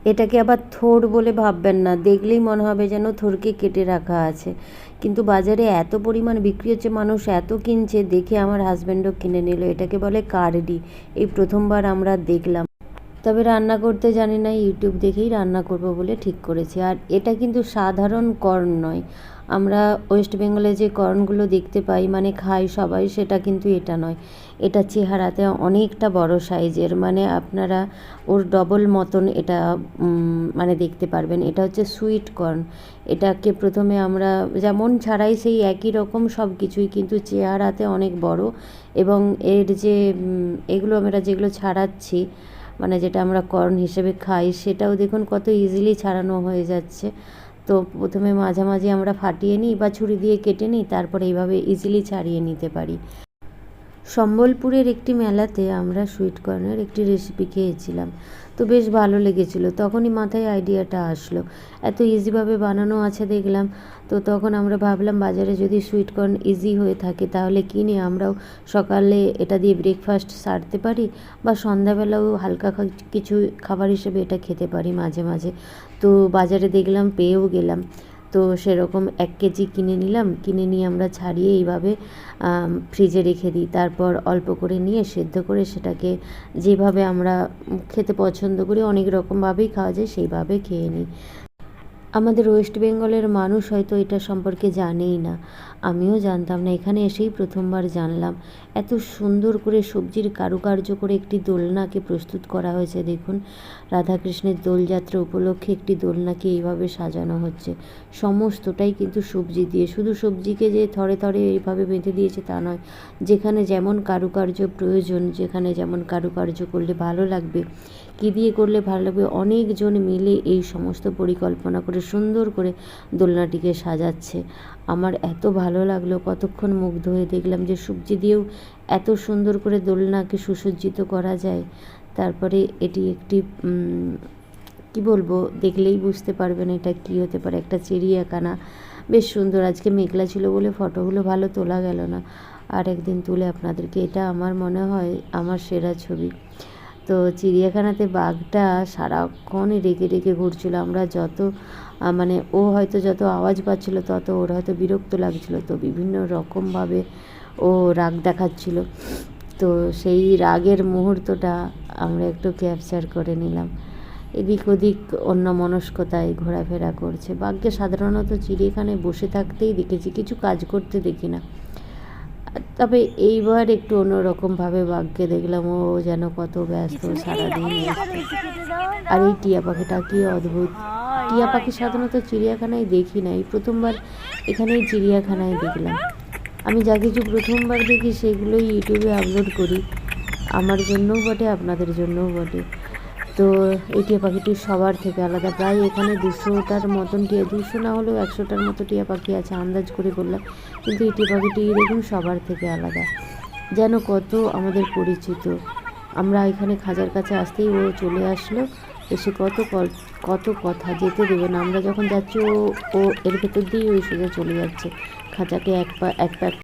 এটাকে আবার থোড় বলে ভাববেন না, দেখলেই মনে হবে যেন থোড়কে কেটে রাখা আছে। কিন্তু বাজারে এত পরিমাণ বিক্রি হচ্ছে, মানুষ এত কিনছে, দেখে আমার হাজব্যান্ডও কিনে নিল। এটাকে বলে কার্ডি। এই প্রথমবার আমরা দেখলাম। তবে রান্না করতে জানি না, ইউটিউব দেখেই রান্না করব বলে ঠিক করেছি। আর এটা কিন্তু সাধারণ কর্ন নয়। আমরা ওয়েস্ট বেঙ্গলে যে কর্নগুলো দেখতে পাই, মানে খাই সবাই, সেটা কিন্তু এটা নয়। এটা চেহারাতে অনেকটা বড় সাইজের, মানে আপনারা ওর ডবল মতন এটা মানে দেখতে পারবেন। এটা হচ্ছে সুইট কর্ন। এটাকে প্রথমে আমরা যেমন ছাড়াই সেই একই রকম সব কিছুই, কিন্তু চেহারাতে অনেক বড়। এবং এর যে এগুলো আমরা যেগুলো ছাড়াচ্ছি, মানে যেটা আমরা কর্ন হিসেবে খাই, সেটাও দেখুন কত ইজিলি ছাড়ানো হয়ে যাচ্ছে। তো প্রথমে মাঝামাঝি আমরা ফাটিয়ে নিই বা ছুরি দিয়ে কেটে নিই, তারপরে এইভাবে ইজিলি ছাড়িয়ে নিতে পারি। সম্বলপুরের একটি মেলাতে আমরা সুইট কর্নের একটি রেসিপি খেয়েছিলাম, তো বেশ ভালো লেগেছিলো। তখনই মাথায় আইডিয়াটা আসলো, এত ইজিভাবে বানানো আছে দেখলাম। তো তখন আমরা ভাবলাম, বাজারে যদি সুইট কর্ন ইজি হয়ে থাকে তাহলে কিনে আমরাও সকালে এটা দিয়ে ব্রেকফাস্ট সারতে পারি, বা সন্ধ্যাবেলাও হালকা কিছু খাবার হিসেবে এটা খেতে পারি মাঝে মাঝে। তো বাজারে দেখলাম, পেয়েও গেলাম। তো সেরকম 1 কেজি কিনে নিলাম। কিনে নিয়ে আমরা ছাড়িয়ে এইভাবে ফ্রিজে রেখে দিই। তারপর অল্প করে নিয়ে সেদ্ধ করে সেটাকে যেভাবে আমরা খেতে পছন্দ করি, অনেক রকমভাবেই খাওয়া যায়, সেইভাবে খেয়ে নিই। আমাদের ওয়েস্ট বেঙ্গলের মানুষ হয়তো এটা সম্পর্কে জানেই না, আমিও জানতাম না। এখানে এসেই প্রথমবার জানলাম। এত সুন্দর করে সবজির কারুকার্য করে একটি দোলনাকে প্রস্তুত করা হয়েছে। দেখুন, রাধাকৃষ্ণের দোলযাত্রা উপলক্ষে একটি দোলনাকে এইভাবে সাজানো হচ্ছে। সমস্তটাই কিন্তু সবজি দিয়ে। শুধু সবজিকে যে থরে থরে এইভাবে বেঁধে দিয়েছে তা নয়, যেখানে যেমন কারুকার্য প্রয়োজন, যেখানে যেমন কারুকার্য করলে ভালো লাগবে, কী দিয়ে করলে ভালো লাগবে, অনেকজন মিলে এই সমস্ত পরিকল্পনা করে সুন্দর করে দোলনাটিকে সাজাচ্ছে। আমার এত ভালো লাগলো, কতক্ষণ মুগ্ধ হয়ে দেখলাম যে সবজি দিয়েও এত সুন্দর করে দোলনাকে সুসজ্জিত করা যায়। তারপরে এটি একটি কি বলবো, দেখলেই বুঝতে পারবেন এটা কী হতে পারে, একটা চিড়িয়াখানা। বেশ সুন্দর। আজকে মেঘলা ছিল বলে ফটোগুলো ভালো তোলা গেল না, আর একদিন তুলে আপনাদেরকে, এটা আমার মনে হয় আমার সেরা ছবি। তো চিড়িয়াখানাতে বাঘটা সারাক্ষণই রেগে রেগে ঘুরছিল। আমরা যত মানে ও হয়তো যত আওয়াজ পাচ্ছিল তত ওর হয়তো বিরক্ত লাগছিল, তো বিভিন্ন রকমভাবে ও রাগ দেখাচ্ছিল। তো সেই রাগের মুহূর্তটা আমরা একটু ক্যাপচার করে নিলাম। এদিক ওদিক অন্যমনস্কতায় ঘোরাফেরা করছে। বাঘকে সাধারণত চিড়িয়াখানায় বসে থাকতেই দেখেছি, কিছু কাজ করতে দেখি না। তবে এইবার একটু অন্যরকমভাবে বাঘকে দেখলাম, ও যেন কত ব্যস্ত, সারাদিন ব্যস্ত। আর এই টিয়া পাখিটা কি অদ্ভুত। টিয়া পাখি সাধারণত চিড়িয়াখানায় দেখি না, এই প্রথমবার এখানেই চিড়িয়াখানায় দেখলাম। আমি যা কিছু প্রথমবার দেখি সেগুলোই ইউটিউবে আপলোড করি, আমার জন্যও বটে, আপনাদের জন্যও বটে। তো এই টিয়া পাখিটি সবার থেকে আলাদা। প্রায় এখানে 200টার মতন 200 না হলেও 100টার মতো টিয়া পাখি আছে আন্দাজ করে করলাম, কিন্তু এই টিয়া পাখিটি দেখুন সবার থেকে আলাদা, যেন কত আমাদের পরিচিত। আমরা এখানে খাঁচার কাছে আসতেই ও চলে আসলো, এসে কত কথা, যেতে দেবে না। আমরা যখন যাচ্ছি ও এর ভেতর দিয়েই ওই সোজা চলে যাচ্ছে, খাঁচাকে এক পা